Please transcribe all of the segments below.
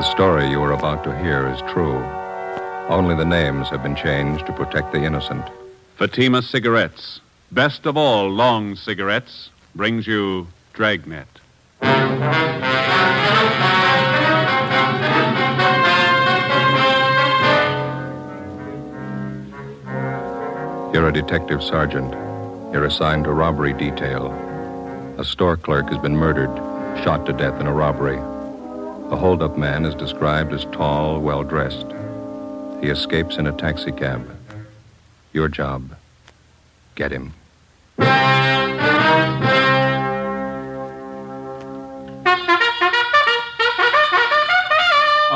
story you are about to hear is true. Only the names have been changed to protect the innocent. Fatima Cigarettes, best of all long cigarettes, brings you Dragnet. You're a detective sergeant. You're assigned to robbery detail. A store clerk has been murdered, shot to death in a robbery. The holdup man is described as tall, well-dressed. He escapes in a taxicab. Your job, get him.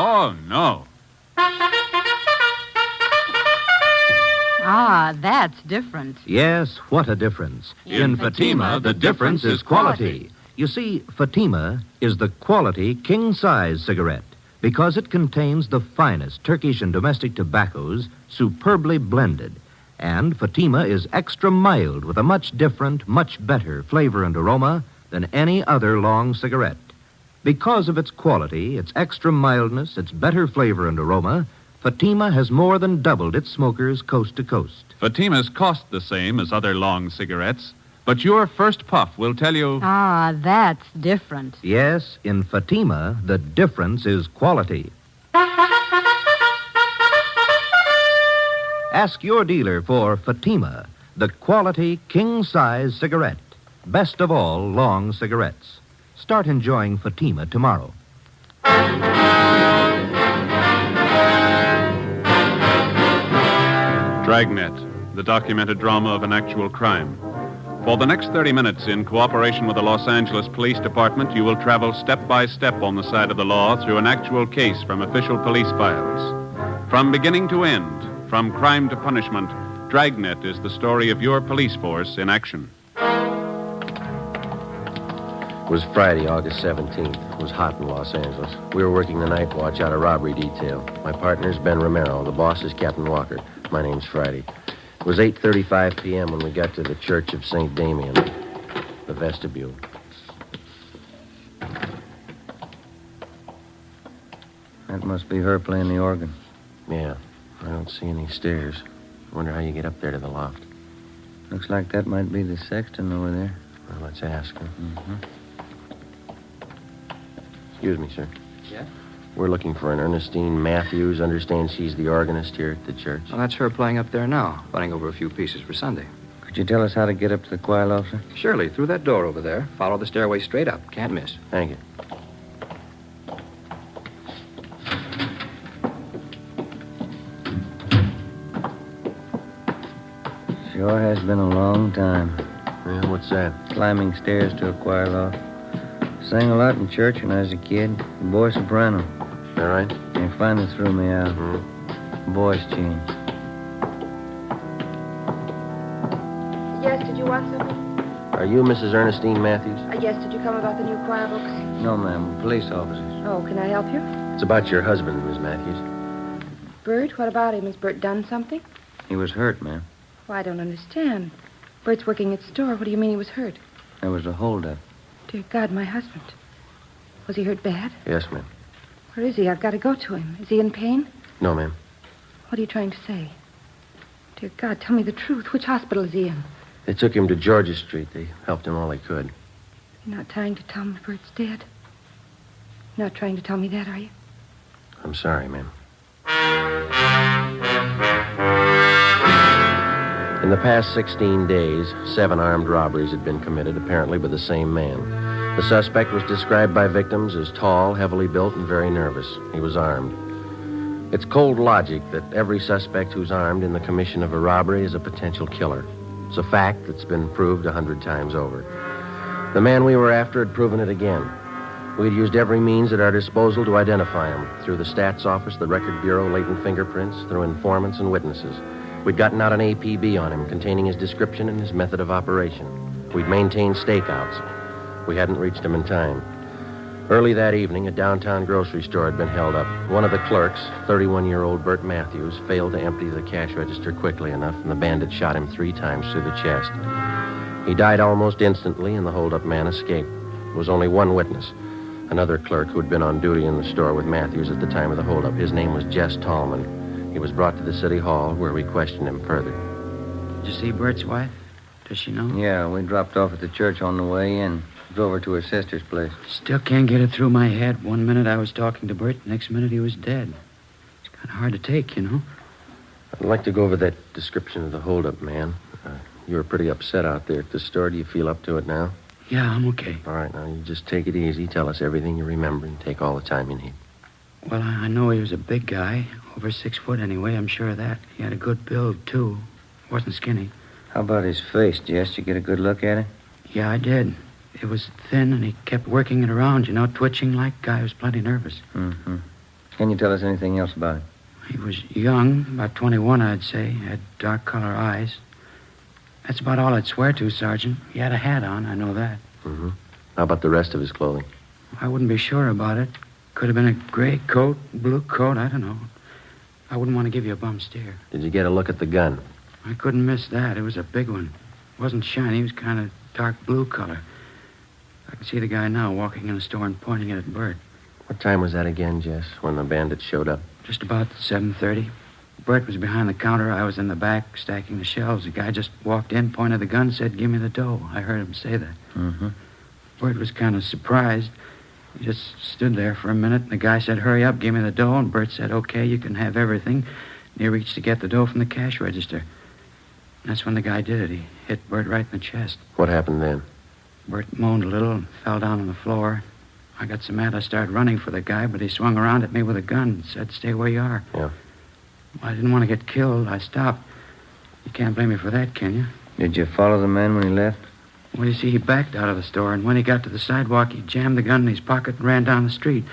Oh, no. Ah, that's different. Yes, what a difference. In Fatima, the difference is quality. You see, Fatima is the quality king-size cigarette because it contains the finest Turkish and domestic tobaccos superbly blended. And Fatima is extra mild with a much different, much better flavor and aroma than any other long cigarette. Because of its quality, its extra mildness, its better flavor and aroma, Fatima has more than doubled its smokers coast to coast. Fatimas cost the same as other long cigarettes, but your first puff will tell you... Ah, that's different. Yes, in Fatima, the difference is quality. Ask your dealer for Fatima, the quality king-size cigarette. Best of all long cigarettes. Start enjoying Fatima tomorrow. Dragnet, the documented drama of an actual crime. For the next 30 minutes, in cooperation with the Los Angeles Police Department, you will travel step by step on the side of the law through an actual case from official police files. From beginning to end, from crime to punishment, Dragnet is the story of your police force in action. It was Friday, August 17th. It was hot in Los Angeles. We were working the night watch out of robbery detail. My partner's Ben Romero. The boss is Captain Walker. My name's Friday. It was 8:35 p.m. when we got to the Church of St. Damien, the vestibule. That must be her playing the organ. Yeah, I don't see any stairs. Wonder how you get up there to the loft. Looks like that might be the sexton over there. Well, let's ask her. Mm-hmm. Excuse me, sir. Yeah? We're looking for an Ernestine Matthews. Understand she's the organist here at the church. Well, that's her playing up there now, running over a few pieces for Sunday. Could you tell us how to get up to the choir loft, sir? Surely, through that door over there. Follow the stairway straight up. Can't miss. Thank you. Sure has been a long time. Yeah, what's that? Climbing stairs to a choir loft. Sang a lot in church when I was a kid. Boy soprano. All right? They finally threw me out. Mm-hmm. Voice change. Yes, did you want something? Are you Mrs. Ernestine Matthews? Yes, did you come about the new choir books? No, ma'am. Police officers. Oh, can I help you? It's about your husband, Miss Matthews. Bert, what about him? Has Bert done something? He was hurt, ma'am. Well, I don't understand. Bert's working at the store. What do you mean he was hurt? There was a holdup. Dear God, my husband. Was he hurt bad? Yes, ma'am. Where is he? I've got to go to him. Is he in pain? No, ma'am. What are you trying to say? Dear God, tell me the truth. Which hospital is he in? They took him to Georgia Street. They helped him all they could. You're not trying to tell me Bert's dead? You're not trying to tell me that, are you? I'm sorry, ma'am. In the past 16 days, 7 armed robberies had been committed, apparently by the same man. The suspect was described by victims as tall, heavily built, and very nervous. He was armed. It's cold logic that every suspect who's armed in the commission of a robbery is a potential killer. It's a fact that's been proved 100 times over. The man we were after had proven it again. We'd used every means at our disposal to identify him, through the stats office, the record bureau, latent fingerprints, through informants and witnesses. We'd gotten out an APB on him containing his description and his method of operation. We'd maintained stakeouts. We hadn't reached him in time. Early that evening, a downtown grocery store had been held up. One of the clerks, 31-year-old Bert Matthews, failed to empty the cash register quickly enough, and the bandit shot him 3 times through the chest. He died almost instantly, and the hold-up man escaped. There was only one witness, Another clerk who had been on duty in the store with Matthews at the time of the holdup. His name was Jess Tallman. He was brought to the city hall where we questioned him further. Did you see Bert's wife? Does she know? Yeah, we dropped off at the church on the way in. Drove her to her sister's place. Still can't get it through my head. 1 minute I was talking to Bert, next minute he was dead. It's kind of hard to take, you know. I'd like to go over that description of the holdup, man. You were pretty upset out there at the store. Do you feel up to it now? Yeah, I'm okay. All right, now you just take it easy. Tell us everything you remember and take all the time you need. Well, I know he was a big guy. Over 6 foot anyway, I'm sure of that. He had a good build, too. Wasn't skinny. How about his face, Jess? Did you get a good look at it? Yeah, I did. It was thin, and he kept working it around, you know, twitching like guy was plenty nervous. Mm-hmm. Can you tell us anything else about it? He was young, about 21, I'd say. Had dark color eyes. That's about all I'd swear to, Sergeant. He had a hat on, I know that. Mm-hmm. How about the rest of his clothing? I wouldn't be sure about it. Could have been a gray coat, blue coat, I don't know. I wouldn't want to give you a bum steer. Did you get a look at the gun? I couldn't miss that. It was a big one. It wasn't shiny. It was kind of dark blue color. I can see the guy now walking in the store and pointing it at Bert. What time was that again, Jess, when the bandits showed up? Just about 7:30. Bert was behind the counter. I was in the back stacking the shelves. The guy just walked in, pointed the gun, said, "Give me the dough." I heard him say that. Mm-hmm. Bert was kind of surprised. He just stood there for a minute, and the guy said, "Hurry up, give me the dough." And Bert said, "Okay, you can have everything." And he reached to get the dough from the cash register. And that's when the guy did it. He hit Bert right in the chest. What happened then? Bert moaned a little and fell down on the floor. I got so mad I started running for the guy, but he swung around at me with a gun and said, "Stay where you are." Yeah. Well, I didn't want to get killed. I stopped. You can't blame me for that, can you? Did you follow the man when he left? Well, you see, he backed out of the store, and when he got to the sidewalk, he jammed the gun in his pocket and ran down the street.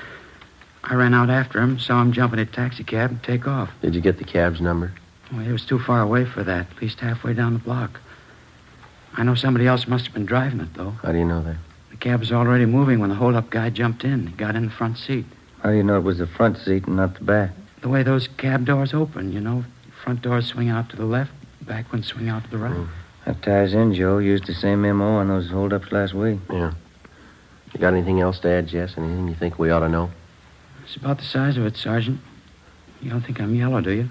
I ran out after him, saw him jump in a taxi cab and take off. Did you get the cab's number? Well, he was too far away for that, at least halfway down the block. I know somebody else must have been driving it, though. How do you know that? The cab was already moving when the hold-up guy jumped in. He got in the front seat. How do you know it was the front seat and not the back? The way those cab doors open, you know. Front doors swing out to the left, back ones swing out to the right. That ties in, Joe. Used the same M.O. on those hold-ups last week. Yeah. You got anything else to add, Jess? Anything you think we ought to know? It's about the size of it, Sergeant. You don't think I'm yellow, do you?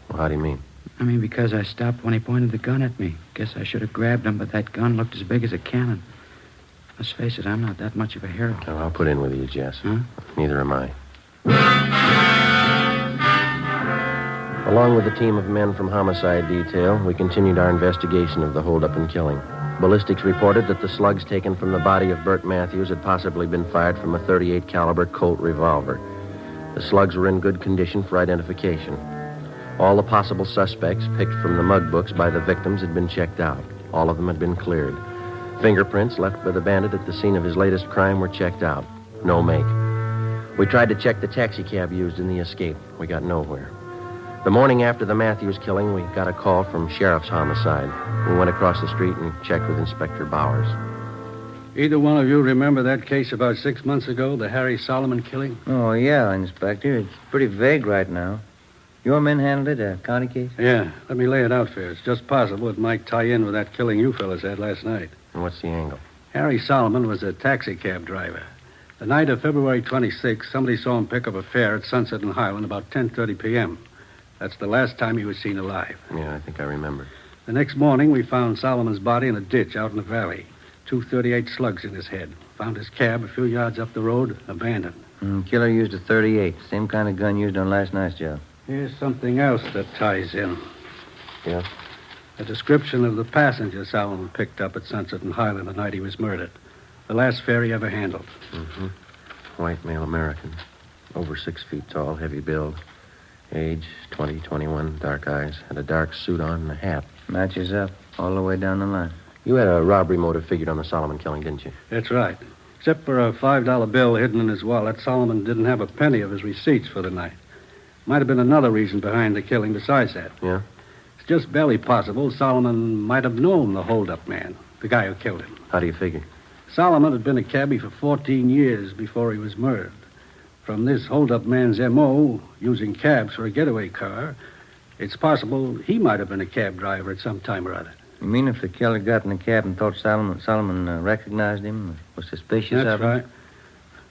Well, how do you mean? I mean, because I stopped when he pointed the gun at me. Guess I should have grabbed him, but that gun looked as big as a cannon. Let's face it, I'm not that much of a hero. Oh, I'll put in with you, Jess. Huh? Neither am I. Along with a team of men from homicide detail, we continued our investigation of the holdup and killing. Ballistics reported that the slugs taken from the body of Bert Matthews had possibly been fired from a .38 caliber Colt revolver. The slugs were in good condition for identification. All the possible suspects picked from the mug books by the victims had been checked out. All of them had been cleared. Fingerprints left by the bandit at the scene of his latest crime were checked out. No make. We tried to check the taxi cab used in the escape. We got nowhere. The morning after the Matthews killing, we got a call from Sheriff's Homicide. We went across the street and checked with Inspector Bowers. Either one of you remember that case about 6 months ago, the Harry Solomon killing? Oh, yeah, Inspector. It's pretty vague right now. Your men handled it, a county case? Yeah, let me lay it out for you. It's just possible it might tie in with that killing you fellas had last night. And what's the angle? Harry Solomon was a taxi cab driver. The night of February 26th, somebody saw him pick up a fare at Sunset and Highland about 10:30 p.m. That's the last time he was seen alive. Yeah, I think I remember. The next morning, we found Solomon's body in a ditch out in the valley. 238 slugs in his head. Found his cab a few yards up the road, abandoned. Killer used a .38, same kind of gun used on last night's job. Here's something else that ties in. Yeah? A description of the passenger Solomon picked up at Sunset and Highland the night he was murdered. The last fare he ever handled. Mm-hmm. White male American. Over 6 feet tall, heavy build. Age, 20, 21, dark eyes. Had a dark suit on and a hat. Matches up all the way down the line. You had a robbery motive figured on the Solomon killing, didn't you? That's right. Except for a $5 bill hidden in his wallet, Solomon didn't have a penny of his receipts for the night. Might have been another reason behind the killing besides that. Yeah? It's just barely possible Solomon might have known the hold-up man, the guy who killed him. How do you figure? Solomon had been a cabbie for 14 years before he was murdered. From this hold-up man's M.O., using cabs for a getaway car, it's possible he might have been a cab driver at some time or other. You mean if the killer got in the cab and thought Solomon recognized him, was suspicious of him? That's right.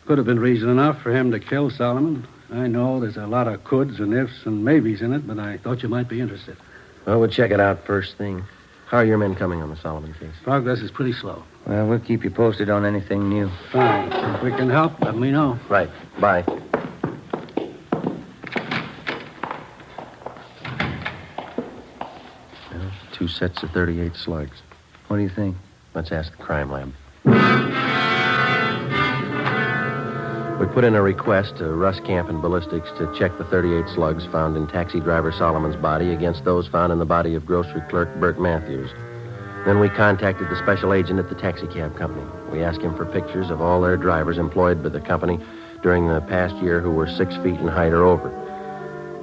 Could have been reason enough for him to kill Solomon. I know there's a lot of coulds and ifs and maybes in it, but I thought you might be interested. Well, we'll check it out first thing. How are your men coming on the Solomon case? Progress is pretty slow. Well, we'll keep you posted on anything new. Fine. If we can help, let me know. Right. Bye. Well, 2 sets of 38 slugs. What do you think? Let's ask the crime lab. We put in a request to Russ Camp and Ballistics to check the 38 slugs found in taxi driver Solomon's body against those found in the body of grocery clerk Bert Matthews. Then we contacted the special agent at the taxi cab company. We asked him for pictures of all their drivers employed by the company during the past year who were 6 feet in height or over.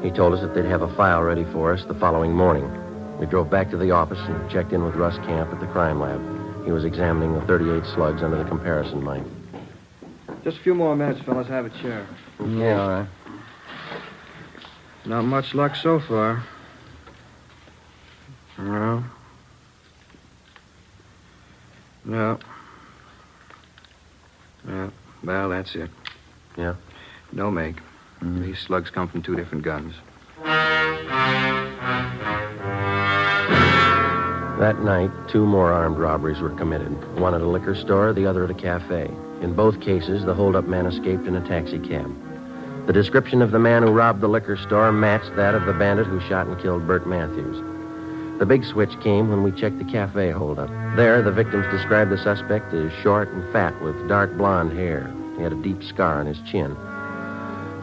He told us that they'd have a file ready for us the following morning. We drove back to the office and checked in with Russ Camp at the crime lab. He was examining the 38 slugs under the comparison light. Just a few more minutes, fellas. Have a chair. Yeah, all right. Not much luck so far. No. No. Yeah. Well, that's it. Yeah? No make. These slugs come from 2 different guns. That night, 2 more armed robberies were committed. One at a liquor store, the other at a cafe. In both cases, the holdup man escaped in a taxi cab. The description of the man who robbed the liquor store matched that of the bandit who shot and killed Bert Matthews. The big switch came when we checked the cafe holdup. There, the victims described the suspect as short and fat with dark blonde hair. He had a deep scar on his chin.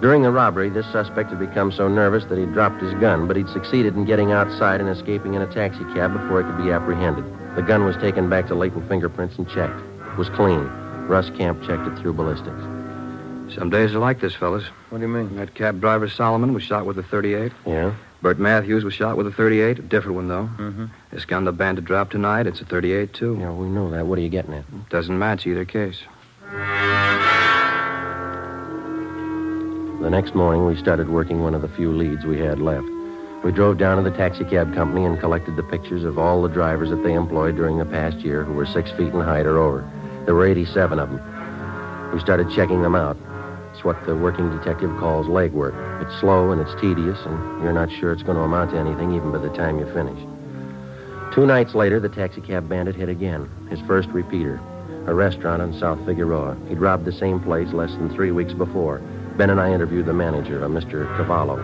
During the robbery, this suspect had become so nervous that he'd dropped his gun, but he'd succeeded in getting outside and escaping in a taxi cab before he could be apprehended. The gun was taken back to latent fingerprints and checked. It was clean. Russ Camp checked it through ballistics. Some days are like this, fellas. What do you mean? That cab driver Solomon was shot with a 38. Yeah? Bert Matthews was shot with a 38. A different one, though. Mm-hmm. This gun the bandit dropped tonight, it's a 38, too. Yeah, we know that. What are you getting at? Doesn't match either case. The next morning, we started working one of the few leads we had left. We drove down to the taxi cab company and collected the pictures of all the drivers that they employed during the past year who were 6 feet in height or over. There were 87 of them. We started checking them out. It's what the working detective calls legwork. It's slow and it's tedious, and you're not sure it's going to amount to anything even by the time you finish. 2 nights later, the taxicab bandit hit again. His first repeater. A restaurant on South Figueroa. He'd robbed the same place less than 3 weeks before. Ben and I interviewed the manager, a Mr. Cavallo.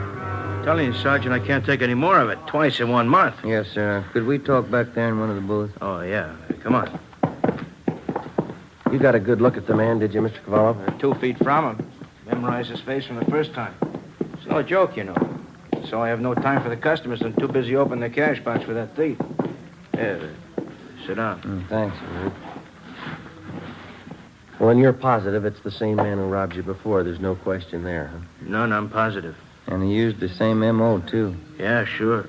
Telling you, Sergeant, I can't take any more of it. Twice in 1 month. Yes, sir. Could we talk back there in one of the booths? Oh, yeah. Come on. You got a good look at the man, did you, Mr. Cavallo? 2 feet from him. Memorized his face from the first time. It's no joke, you know. So I have no time for the customers. I'm too busy opening the cash box for that thief. Yeah, sit down. Thanks. Well, and you're positive it's the same man who robbed you before. There's no question there, huh? None, I'm positive. And he used the same M.O., too. Yeah, sure.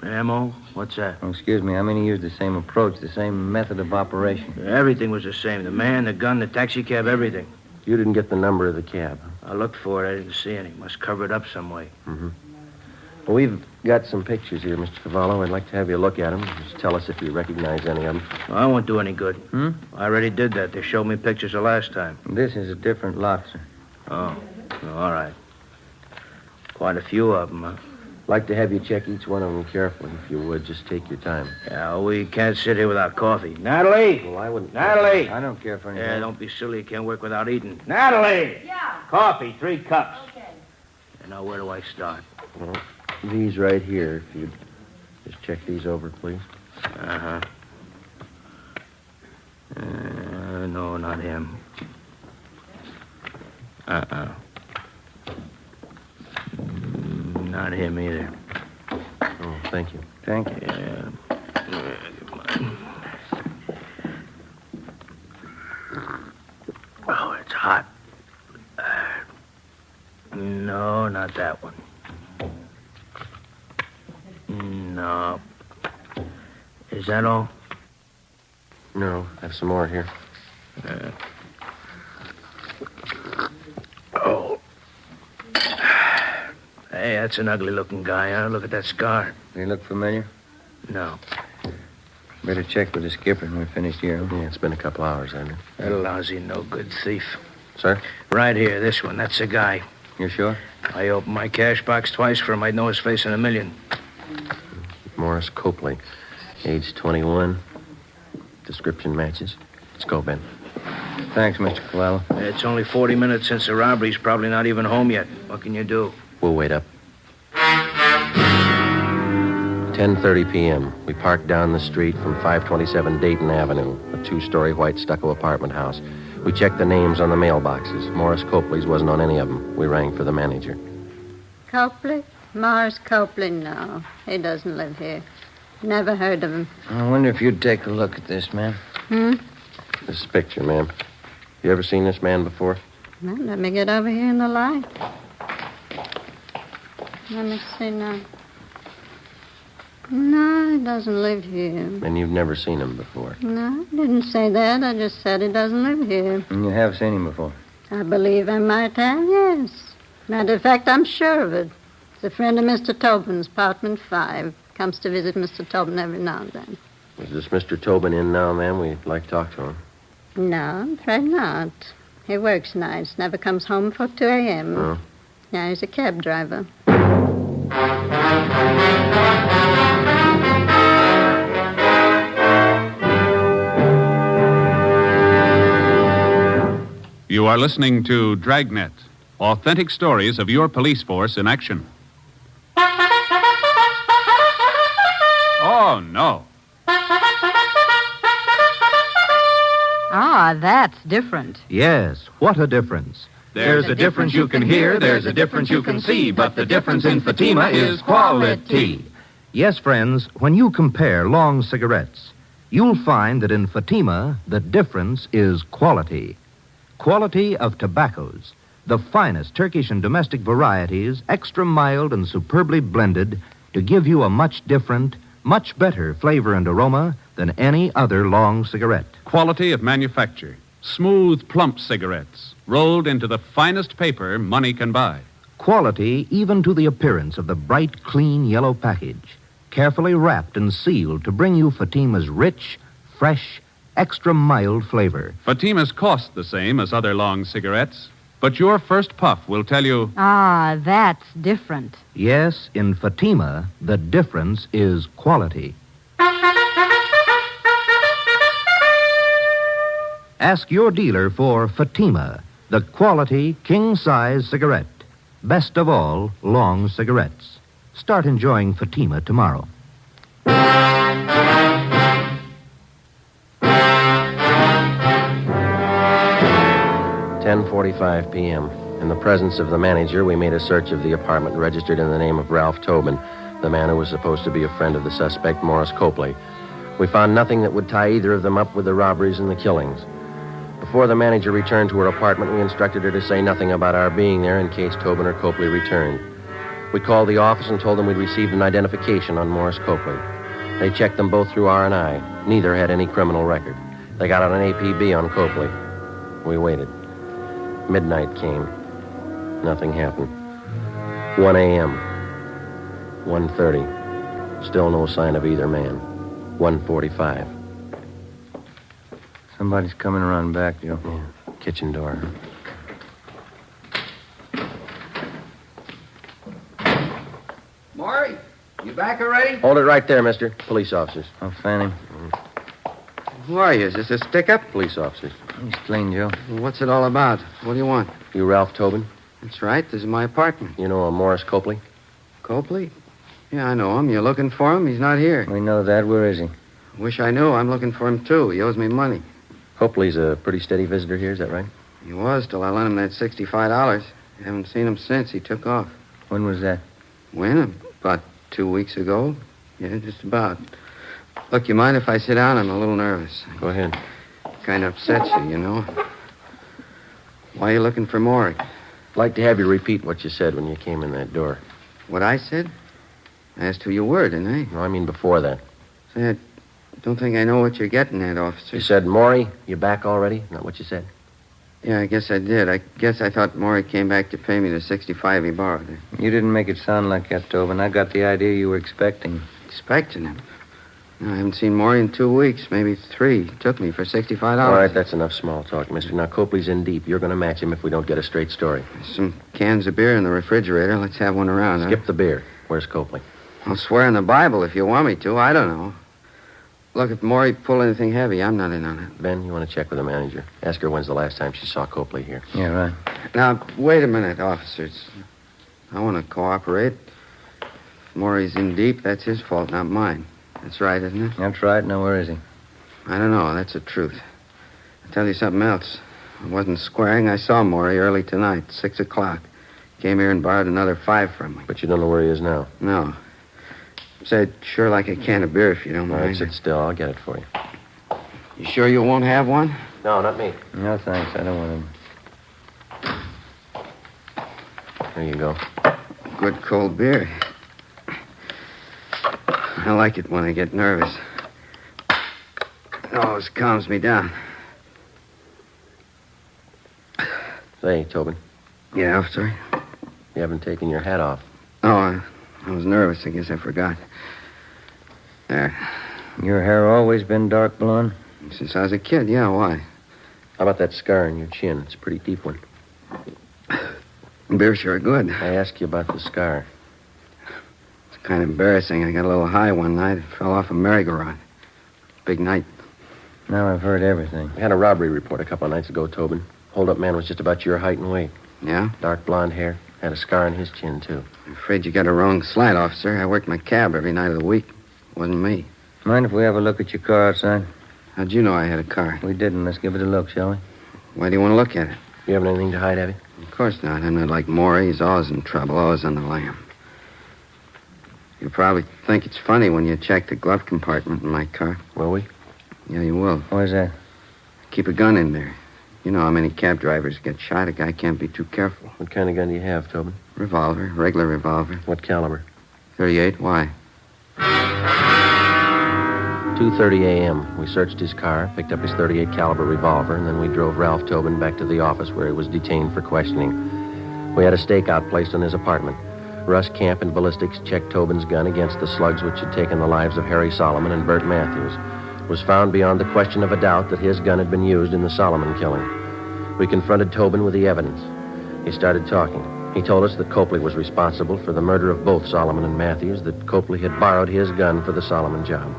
M.O.? What's that? Oh, excuse me. I mean, he used the same approach, the same method of operation. Everything was the same. The man, the gun, the taxi cab, everything. You didn't get the number of the cab. I looked for it. I didn't see any. Must cover it up some way. Mm-hmm. Well, we've got some pictures here, Mr. Cavallo. I'd like to have you look at them. Just tell us if you recognize any of them. Well, I won't do any good. I already did that. They showed me pictures the last time. This is a different lot, sir. Oh, all right. Quite a few of them, huh? I'd like to have you check each one of them carefully, if you would. Just take your time. Yeah, we can't sit here without coffee. Natalie! Well, I wouldn't... Natalie! I don't care for anything. Yeah, don't be silly. You can't work without eating. Natalie! Yeah. Coffee, 3 cups. Okay. And now, where do I start? Well, these right here, if you'd just check these over, please. Uh-huh. No, not him. Not him either. Oh, thank you. Thank you. Yeah. Oh, it's hot. No, not that one. No. Is that all? No, I have some more here. Oh. Hey, that's an ugly-looking guy, huh? Look at that scar. They look familiar? No. Better check with the skipper when we're finished here. Yeah, it's been a couple hours, hasn't it? That lousy, no-good thief. Sir? Right here, this one. That's the guy. You sure? I opened my cash box twice for him. I'd know his face in a million. Morris Copley. Age 21. Description matches. Let's go, Ben. Thanks, Mr. Colella. It's only 40 minutes since the robbery. He's probably not even home yet. What can you do? We'll wait up. 10:30 p.m. We parked down the street from 527 Dayton Avenue, a two-story white stucco apartment house. We checked the names on the mailboxes. Morris Copley's wasn't on any of them. We rang for the manager. Copley? Morris Copley? No, he doesn't live here. Never heard of him. I wonder if you'd take a look at this, man. This picture, ma'am. You ever seen this man before? Well, let me get over here in the light. Let me see now. No, he doesn't live here. And you've never seen him before? No, I didn't say that. I just said he doesn't live here. And you have seen him before? I believe I might have, yes. Matter of fact, I'm sure of it. He's a friend of Mr. Tobin's, apartment 5. Comes to visit Mr. Tobin every now and then. Is this Mr. Tobin in now, ma'am? We'd like to talk to him. No, I'm afraid not. He works nights, never comes home before 2 a.m. Oh. Yeah, he's a cab driver. You are listening to Dragnet, authentic stories of your police force in action. Oh, no. Ah, that's different. Yes, what a difference. There's a difference you can hear, there's a difference you can see, but the difference in Fatima is quality. Yes, friends, when you compare long cigarettes, you'll find that in Fatima, the difference is quality. Quality of tobaccos, the finest Turkish and domestic varieties, extra mild and superbly blended to give you a much different, much better flavor and aroma than any other long cigarette. Quality of manufacture. Smooth, plump cigarettes, rolled into the finest paper money can buy. Quality even to the appearance of the bright, clean yellow package, carefully wrapped and sealed to bring you Fatima's rich, fresh, extra mild flavor. Fatimas cost the same as other long cigarettes, but your first puff will tell you, Ah, that's different. Yes, in Fatima, the difference is quality. Ask your dealer for Fatima, the quality king-size cigarette. Best of all, long cigarettes. Start enjoying Fatima tomorrow. 10:45 p.m. In the presence of the manager, we made a search of the apartment registered in the name of Ralph Tobin, the man who was supposed to be a friend of the suspect, Morris Copley. We found nothing that would tie either of them up with the robberies and the killings. Before the manager returned to her apartment, we instructed her to say nothing about our being there in case Tobin or Copley returned. We called the office and told them we'd received an identification on Morris Copley. They checked them both through R&I. Neither had any criminal record. They got out an APB on Copley. We waited. Midnight came. Nothing happened. 1 a.m. 1:30. Still no sign of either man. 1:45. Somebody's coming around back, Joe. Yeah. Kitchen door. Maury, you back already? Hold it right there, mister. Police officers. I'll fan him. Who are you? Is this a stick-up? Police officers. He's clean, Joe. What's it all about? What do you want? You Ralph Tobin? That's right. This is my apartment. You know a Morris Copley? Copley? Yeah, I know him. You're looking for him? He's not here. We know that. Where is he? Wish I knew. I'm looking for him, too. He owes me money. Copley's a pretty steady visitor here, is that right? He was till I lent him that $65. Haven't seen him since. He took off. When was that? When? About 2 weeks ago. Yeah, just about. Look, you mind if I sit down? I'm a little nervous. Go ahead. Kind of upsets you, you know. Why are you looking for Maury? I'd like to have you repeat what you said when you came in that door. What I said? I asked who you were, didn't I? No, I mean before that. Say, I don't think I know what you're getting at, officer. You said, Maury, you back already? Not what you said? Yeah, I guess I did. I guess I thought Maury came back to pay me the $65 he borrowed. You didn't make it sound like that, Tobin. I got the idea you were expecting. Expecting him? No, I haven't seen Maury in 2 weeks, maybe 3. He took me for $65. All right, that's enough small talk, mister. Now, Copley's in deep. You're going to match him if we don't get a straight story. Some cans of beer in the refrigerator. Let's have one around, huh? Skip the beer. Where's Copley? I'll swear in the Bible if you want me to. I don't know. Look, if Maury pulled anything heavy, I'm not in on it. Ben, you want to check with the manager? Ask her when's the last time she saw Copley here. Yeah, right. Now, wait a minute, officers. I want to cooperate. If Maury's in deep, that's his fault, not mine. That's right, isn't it? That's right. Now, where is he? I don't know. That's the truth. I'll tell you something else. I wasn't squaring. I saw Maury early tonight, 6 o'clock. Came here and borrowed another 5 from me. But you don't know where he is now? No. Say, I'd sure like a can of beer if you don't All mind. right, sit still. I'll get it for you. You sure you won't have one? No, not me. No, thanks. I don't want him. There you go. Good cold beer. I like it when I get nervous. It always calms me down. Say, Tobin, Yeah, officer? you haven't taken your hat off. Oh, I was nervous. I guess I forgot. There. Your hair always been dark blonde? Since I was a kid, yeah, why? How about that scar on your chin? It's a pretty deep one. Beer's sure good. I asked you about the scar. It's kind of embarrassing. I got a little high one night. Fell off a merry-go-round. Big night. Now I've heard everything. We had a robbery report a couple of nights ago, Tobin. Hold-up man was just about your height and weight. Yeah? Dark blonde hair. Had a scar on his chin, too. I'm afraid you got a wrong slant, officer. I worked my cab every night of the week. It wasn't me. Mind if we have a look at your car outside? How'd you know I had a car? We didn't. Let's give it a look, shall we? Why do you want to look at it? You haven't anything to hide, have you? Of course not. I'm not like Maury. He's always in trouble, always on the lam. You probably think it's funny when you check the glove compartment in my car. Will we? Yeah, you will. Why's that? Keep a gun in there. You know how many cab drivers get shot. A guy can't be too careful. What kind of gun do you have, Tobin? Revolver, regular revolver. What caliber? 38. Why? 2:30 a.m. We searched his car, picked up his 38 caliber revolver, and then we drove Ralph Tobin back to the office where he was detained for questioning. We had a stakeout placed on his apartment. Russ Camp and ballistics checked Tobin's gun against the slugs which had taken the lives of Harry Solomon and Bert Matthews. It was found beyond the question of a doubt that his gun had been used in the Solomon killing. We confronted Tobin with the evidence. He started talking. He told us that Copley was responsible for the murder of both Solomon and Matthews, that Copley had borrowed his gun for the Solomon job.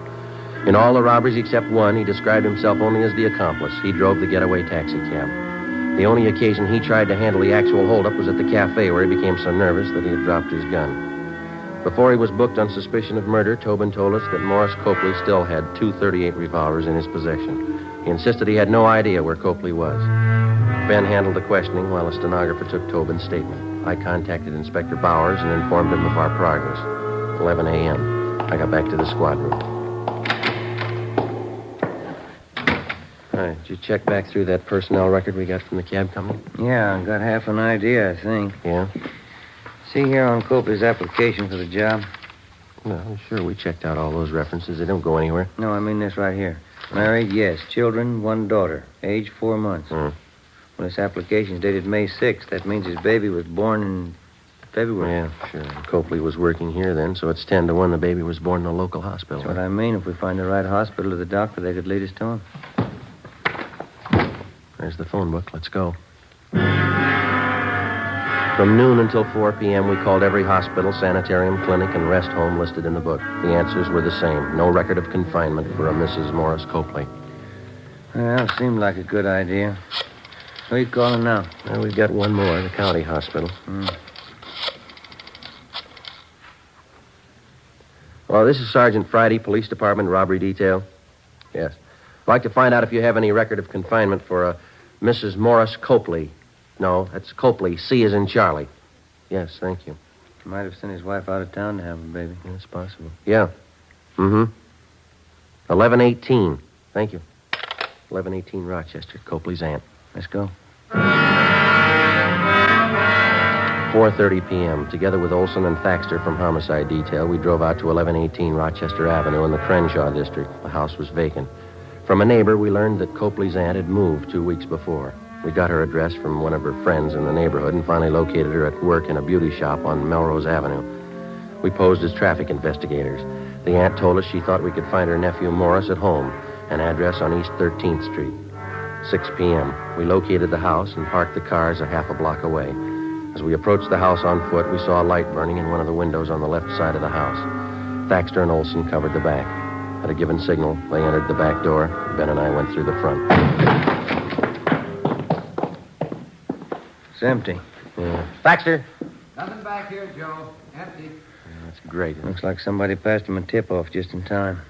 In all the robberies except one, he described himself only as the accomplice. He drove the getaway taxi cab. The only occasion he tried to handle the actual holdup was at the cafe, where he became so nervous that he had dropped his gun. Before he was booked on suspicion of murder, Tobin told us that Morris Copley still had 2 .38 revolvers in his possession. He insisted he had no idea where Copley was. Ben handled the questioning while a stenographer took Tobin's statement. I contacted Inspector Bowers and informed him of our progress. 11 a.m. I got back to the squad room. All right, did you check back through that personnel record we got from the cab company? Yeah, I got half an idea, I think. Yeah? See here on Copley's application for the job? Well, sure, we checked out all those references. They don't go anywhere. No, I mean this right here. Married, yes. Children, 1 daughter. Age 4 months. Hmm. Well, this application's dated May 6th. That means his baby was born in February. Yeah, sure. Copley was working here then, so it's 10 to 1 the baby was born in a local hospital. That's what I mean. If we find the right hospital or the doctor, they could lead us to him. There's the phone book. Let's go. From noon until 4 p.m., we called every hospital, sanitarium, clinic, and rest home listed in the book. The answers were the same. No record of confinement for a Mrs. Morris Copley. Well, seemed like a good idea. Who are you calling now? Well, we've got one more, the county hospital. Well, this is Sergeant Friday, Police Department, Robbery Detail. Yes. I'd like to find out if you have any record of confinement for a Mrs. Morris Copley. No, that's Copley. C as in Charlie. Yes, thank you. He might have sent his wife out of town to have a baby. That's possible. Yeah. 1118. Thank you. 1118 Rochester, Copley's aunt. Let's go. 4:30 p.m. Together with Olson and Thaxter from Homicide Detail, we drove out to 1118 Rochester Avenue in the Crenshaw district. The house was vacant. From a neighbor, we learned that Copley's aunt had moved 2 weeks before. We got her address from one of her friends in the neighborhood and finally located her at work in a beauty shop on Melrose Avenue. We posed as traffic investigators. The aunt told us she thought we could find her nephew Morris at home, an address on East 13th Street. 6 p.m. We located the house and parked the cars a half a block away. As we approached the house on foot, we saw a light burning in one of the windows on the left side of the house. Thaxter and Olson covered the back. At a given signal, they entered the back door. Ben and I went through the front. It's empty. Yeah. Thaxter! Nothing back here, Joe. Empty. That's great. Looks like somebody passed him a tip-off just in time.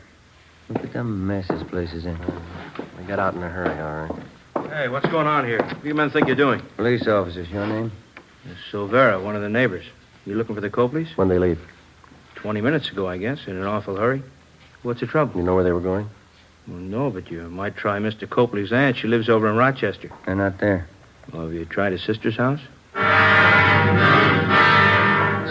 Look at the mess this place is in. We got out in a hurry, all right. Hey, what's going on here? What do you men think you're doing? Police officers, your name? Silvera, one of the neighbors. You looking for the Copleys? When'd they leave? 20 minutes ago, I guess, in an awful hurry. What's the trouble? You know where they were going? Well, no, but you might try Mr. Copley's aunt. She lives over in Rochester. They're not there. Well, have you tried his sister's house?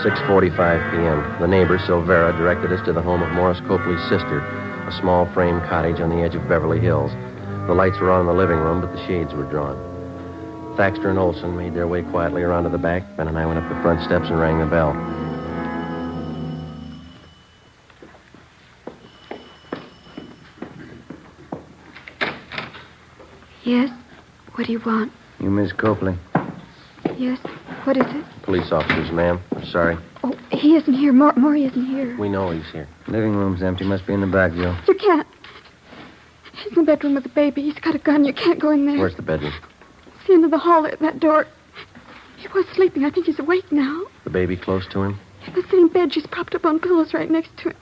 6:45 p.m. The neighbor, Silvera, directed us to the home of Morris Copley's sister, a small frame cottage on the edge of Beverly Hills. The lights were on in the living room, but the shades were drawn. Thaxter and Olson made their way quietly around to the back. Ben and I went up the front steps and rang the bell. Yes? What do you want? You Miss Copley? Yes? What is it? Police officers, ma'am. Sorry. Oh, he isn't here. Maury isn't here. We know he's here. Living room's empty. Must be in the back, Joe. You can't. He's in the bedroom with the baby. He's got a gun. You can't go in there. Where's the bedroom? It's the end of the hall there, that door. He was sleeping. I think he's awake now. The baby close to him? In the same bed. She's propped up on pillows right next to him.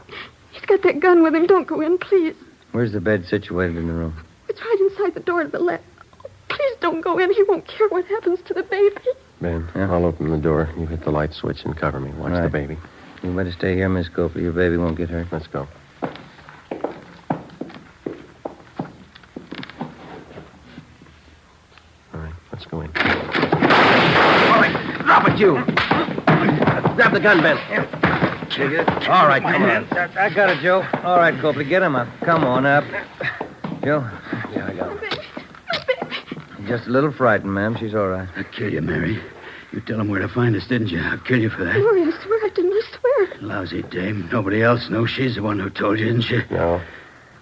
He's got that gun with him. Don't go in, please. Where's the bed situated in the room? It's right inside the door to the left. Oh, please don't go in. He won't care what happens to the baby. Ben, I'll open the door. You hit the light switch and cover me. Watch the baby. You better stay here, Miss Copley. Your baby won't get hurt. Let's go. All right, let's go in. All right, drop it, you. Grab the gun, Ben. All right, come on. I got it, Joe. All right, Copley, get him up. Come on up. Joe? Yeah, I got him. Just a little frightened, ma'am. She's all right. I'll kill you, Mary. You tell him where to find us, didn't you? I'll kill you for that. Maury, I swear I didn't. I swear. Lousy dame. Nobody else knows she's the one who told you, isn't she? No.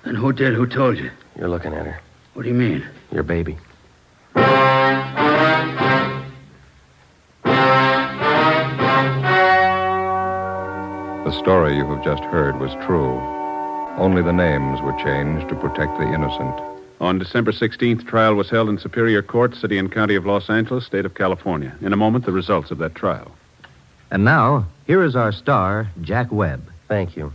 And who did? Who told you? You're looking at her. What do you mean? Your baby. The story you have just heard was true. Only the names were changed to protect the innocent. On December 16th, trial was held in Superior Court, City and County of Los Angeles, State of California. In a moment, the results of that trial. And now, here is our star, Jack Webb. Thank you.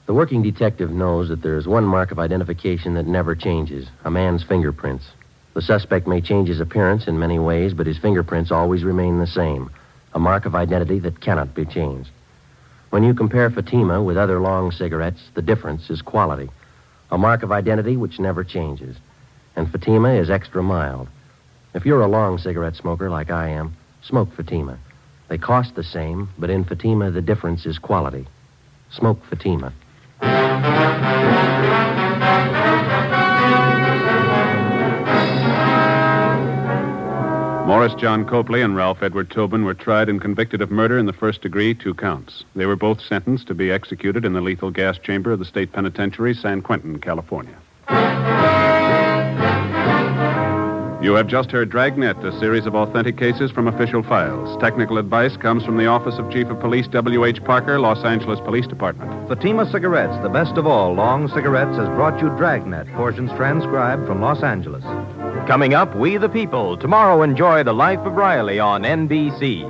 The working detective knows that there is one mark of identification that never changes, a man's fingerprints. The suspect may change his appearance in many ways, but his fingerprints always remain the same, a mark of identity that cannot be changed. When you compare Fatima with other long cigarettes, the difference is quality, a mark of identity which never changes. And Fatima is extra mild. If you're a long cigarette smoker like I am, smoke Fatima. They cost the same, but in Fatima, the difference is quality. Smoke Fatima. Morris John Copley and Ralph Edward Tobin were tried and convicted of murder in the first degree, 2 counts. They were both sentenced to be executed in the lethal gas chamber of the state penitentiary, San Quentin, California. You have just heard Dragnet, a series of authentic cases from official files. Technical advice comes from the Office of Chief of Police W.H. Parker, Los Angeles Police Department. Fatima Cigarettes, the best of all long cigarettes, has brought you Dragnet, portions transcribed from Los Angeles. Coming up, We the People. Tomorrow, enjoy The Life of Riley on NBC.